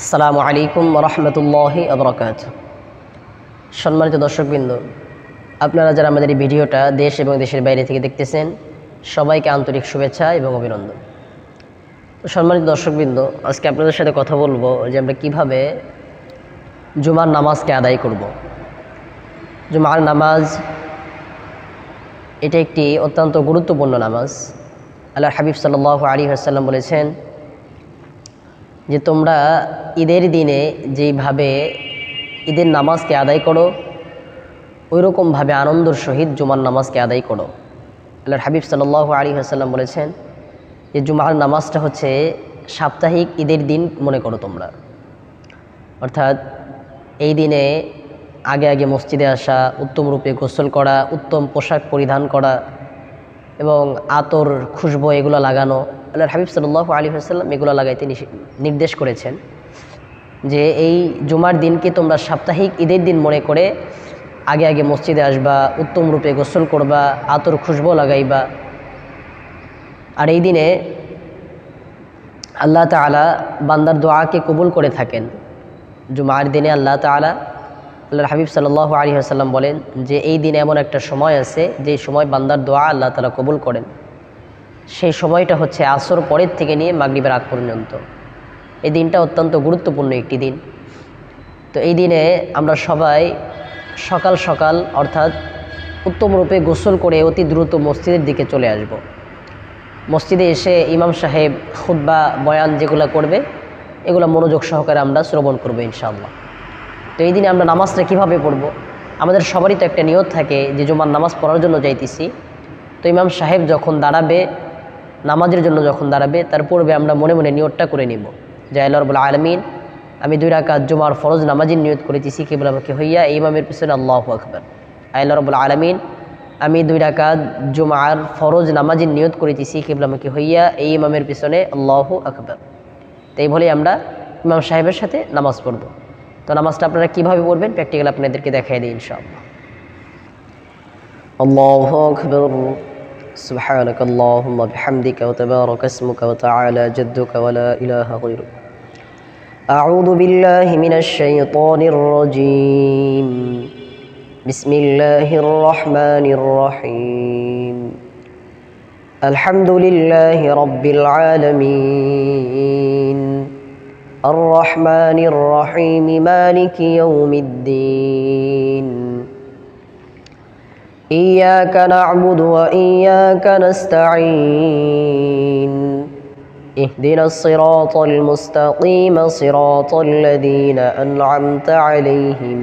আসসালামু আলাইকুম ওয়া রাহমাতুল্লাহি ওয়া বারাকাতুহু। সম্মানিত দর্শকবৃন্দ, আপনারা যারা আমাদের এই ভিডিওটা দেশ এবং দেশের বাইরে থেকে দেখতেছেন, সবাইকে আন্তরিক শুভেচ্ছা এবং অভিনন্দন। তো সম্মানিত দর্শকবৃন্দ, আজকে আপনাদের সাথে কথা বলবো যে আমরা কিভাবে জুমার নামাজকে আদায় করব। জুমার নামাজ এটা একটি অত্যন্ত গুরুত্বপূর্ণ নামাজ। আল্লাহর হাবিব সাল্লাল্লাহু আলাইহি ওয়াসাল্লাম বলেছেন যে তোমরা ঈদের দিনে যেইভাবে ঈদের নামাজকে আদায় করো, ওই রকমভাবে আনন্দর সহিত জুমার নামাজকে আদায় করো। আল্লাহর হাবিব সাল্লাল্লাহু আলাইহি ওয়াসাল্লাম বলেছেন যে জুমার নামাজটা হচ্ছে সাপ্তাহিক ঈদের দিন মনে করো তোমরা। অর্থাৎ এই দিনে আগে আগে মসজিদে আসা, উত্তম রূপে গোসল করা, উত্তম পোশাক পরিধান করা এবং আতর খুশবু এগুলো লাগানো। আল্লাহর হাবিব সাল্লাল্লাহু আলাইহি ওয়াসাল্লাম এগুলো লাগাইতে নির্দেশ করেছেন যে এই জুমার দিনকে তোমরা সাপ্তাহিক ঈদের দিন মনে করে আগে আগে মসজিদে আসবা, উত্তম রূপে গোসল করবা, আতর খুশবু লাগাইবা। আর এই দিনে আল্লাহ তাআলা বান্দার দোয়াকে কবুল করে থাকেন। জুমার দিনে আল্লাহ তাআলা, আল্লাহর হাবিব সাল্লাল্লাহু আলাইহি ওয়াসাল্লাম বলেন যে এই দিনে এমন একটা সময় আছে যে সময় বান্দার দোয়া আল্লাহ তাআলা কবুল করেন। সেই সময়টা হচ্ছে আসর পরের থেকে নিয়ে মাগরিবের আগ পর্যন্ত। এই দিনটা অত্যন্ত গুরুত্বপূর্ণ একটি দিন। তো এই দিনে আমরা সবাই সকাল সকাল অর্থাৎ উত্তম রূপে গোসল করে অতি দ্রুত মসজিদের দিকে চলে আসব। মসজিদে এসে ইমাম সাহেব খুতবা বয়ান যেগুলো করবে এগুলো মনোযোগ সহকারে আমরা শ্রবণ করবো ইনশাআল্লাহ। তো এই দিনে আমরা নামাজটা কীভাবে পড়ব? আমাদের সবারই তো একটা নিয়ত থাকে যে জুমার নামাজ পড়ার জন্য যাইতেছি। তো ইমাম সাহেব যখন দাঁড়াবে, নামাজের জন্য যখন দাঁড়াবে, তার পূর্বে আমরা মনে মনে নিয়তটা করে নিব যে আল্লাহ রাব্বুল আলামিন, আমি 2 রাকাত জুমার ফরজ নামাজের নিয়ত করেছি কিবলামুখী হইয়া, এই ইমামের পিছনে আল্লাহু আকবার। আল্লাহ রাব্বুল আলামিন, আমি 2 রাকাত জুমার ফরজ নামাজের নিয়ত করেছি কিবলামুখী হইয়া, এই ইমামের পিছনে আল্লাহু আকবার। তো এই বলেই আমরা ইমাম সাহেবের সাথে নামাজ পড়ব। তো নামাজটা আপনারা কীভাবে পড়বেন প্র্যাকটিক্যাল আপনাদেরকে দেখাই দিই ইনশাআল্লাহ। আল্লাহু আকবার। سبحانك اللهم بحمدك وتبارك اسمك وتعالى جدك ولا إله غيرك. أعوذ بالله من الشيطان الرجيم. بسم الله الرحمن الرحيم. الحمد لله رب العالمين الرحمن الرحيم مالك يوم الدين. إياك نعبد وإياك نستعين. اهدنا الصراط المستقيم صراط الذين أنعمت عليهم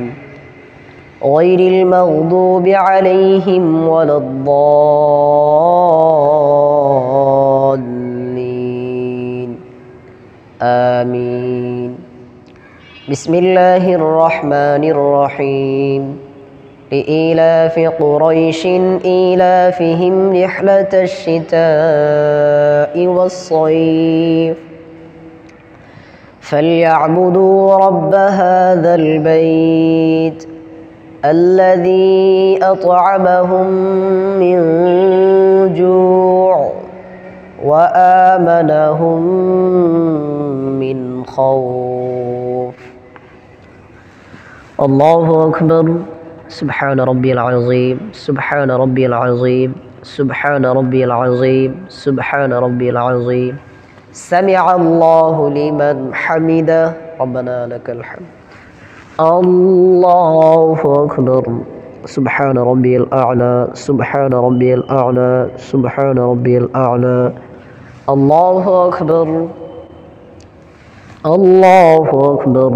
غير المغضوب عليهم ولا الضالين. آمين. بسم الله الرحمن الرحيم. لإيلاف قريش إيلافهم رحلة الشتاء والصيف فليعبدوا رب هذا البيت الذي أطعمهم من جوع وآمنهم من خوف. الله أكبر. سبحان ربي العظيم سبحان ربي العظيم سبحان ربي العظيم سبحان ربي العظيم. سمع الله لمن حمده ربنا لك الحمد. الله أكبر. سبحان ربي الأعلى سبحان ربي الأعلى سبحان ربي الأعلى. الله أكبر. الله أكبر.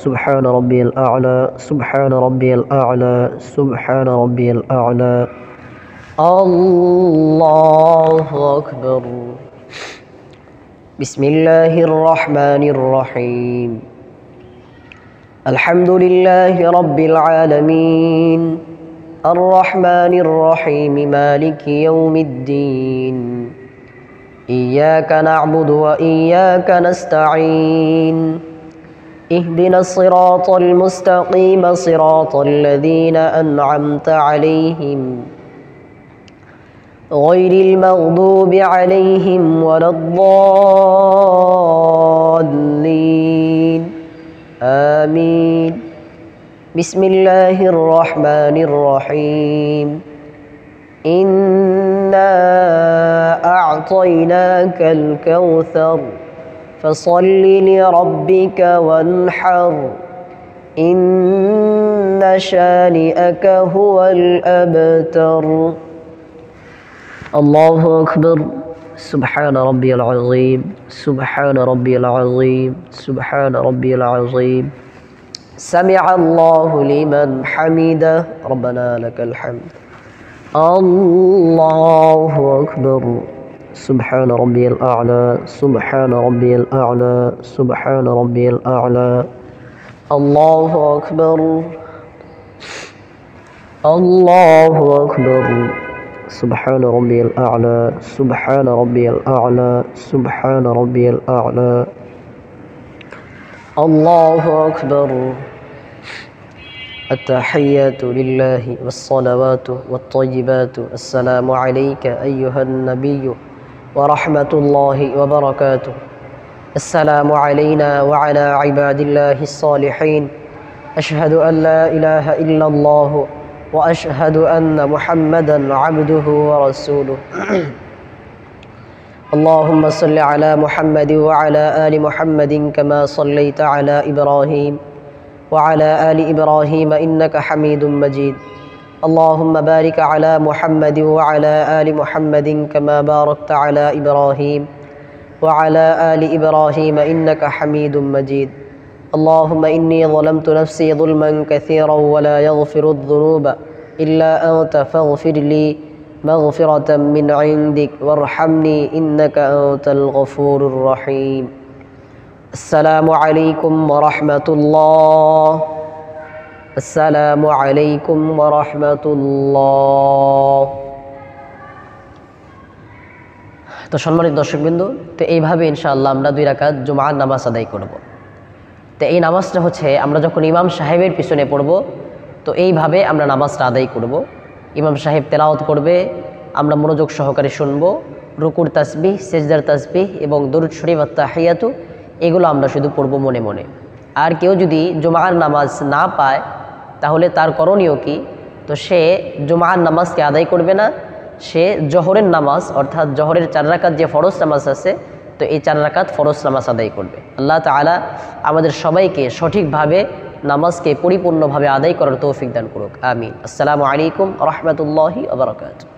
سبحان ربي الأعلى سبحان ربي الأعلى سبحان ربي الأعلى. الله أكبر. بسم الله الرحمن الرحيم. الحمد لله رب العالمين الرحمن الرحيم مالك يوم الدين. إياك نعبد وإياك نستعين. اهدنا الصراط المستقيم صراط الذين أنعمت عليهم غير المغضوب عليهم ولا الضالين. آمين. بسم الله الرحمن الرحيم. إنا أعطيناك الكوثر فصل لربك وانحر إن شانئك هو الأبتر. الله أكبر. سبحان ربي العظيم سبحان ربي العظيم سبحان ربي العظيم. سمع الله لمن حمده ربنا لك الحمد. الله أكبر. سبحان ربي الأعلى سبحان ربي الأعلى سبحان ربي الأعلى. الله أكبر. الله أكبر. سبحان ربي الأعلى سبحان ربي الأعلى سبحان ربي الأعلى. الله أكبر. التحيات لله والصلوات والطيبات. السلام عليك أيها النبي ورحمة الله وبركاته. السلام علينا وعلى عباد الله الصالحين. أشهد أن لا إله إلا الله وأشهد أن محمدا عبده ورسوله. اللهم صل على محمد وعلى آل محمد كما صليت على إبراهيم وعلى آل إبراهيم إنك حميد مجيد. اللهم بارك على محمد وعلى آل محمد كما باركت على إبراهيم وعلى آل إبراهيم إنك حميد مجيد. اللهم إني ظلمت نفسي ظلما كثيرا ولا يغفر الذنوب إلا أنت فاغفر لي مغفرة من عندك وارحمني إنك أنت الغفور الرحيم. السلام عليكم ورحمة الله. السلام عليكم ورحمة الله. তো সম্মানিত দর্শকবৃন্দ, তো এইভাবে ইনশাআল্লাহ আমরা 2 রাকাত জুমার নামাজ আদায় করব। তো এই নামাজটা হচ্ছে আমরা যখন ইমাম সাহেবের পিছনে পড়ব, তো এইভাবে আমরা নামাজটা আদায় করব। ইমাম সাহেব তেলাওয়াত করবে, আমরা মনোযোগ সহকারে শুনবো। রুকুর তাসবিহ, সেজদার তাসবিহ এবং দরুদ শরীফ আর তাহিয়াতু এগুলো আমরা শুধু পড়ব মনে মনে। আর কেউ যদি জুমার নামাজ না পায় তাহলে তার করণীয় কি? তো সে জুমার নামাজকে আদায় করবে না, সে জোহরের নামাজ অর্থাৎ জোহরের 4 রাকাত যে ফরজ নামাজ আছে, তো এই 4 রাকাত ফরজ নামাজ আদায় করবে। আল্লাহ তাআলা আমাদের সবাইকে সঠিকভাবে নামাজকে পরিপূর্ণভাবে আদায় করার তৌফিক দান করুক। আমিন। আসসালামু আলাইকুম ওয়া রাহমাতুল্লাহি ওয়া বারাকাতুহু।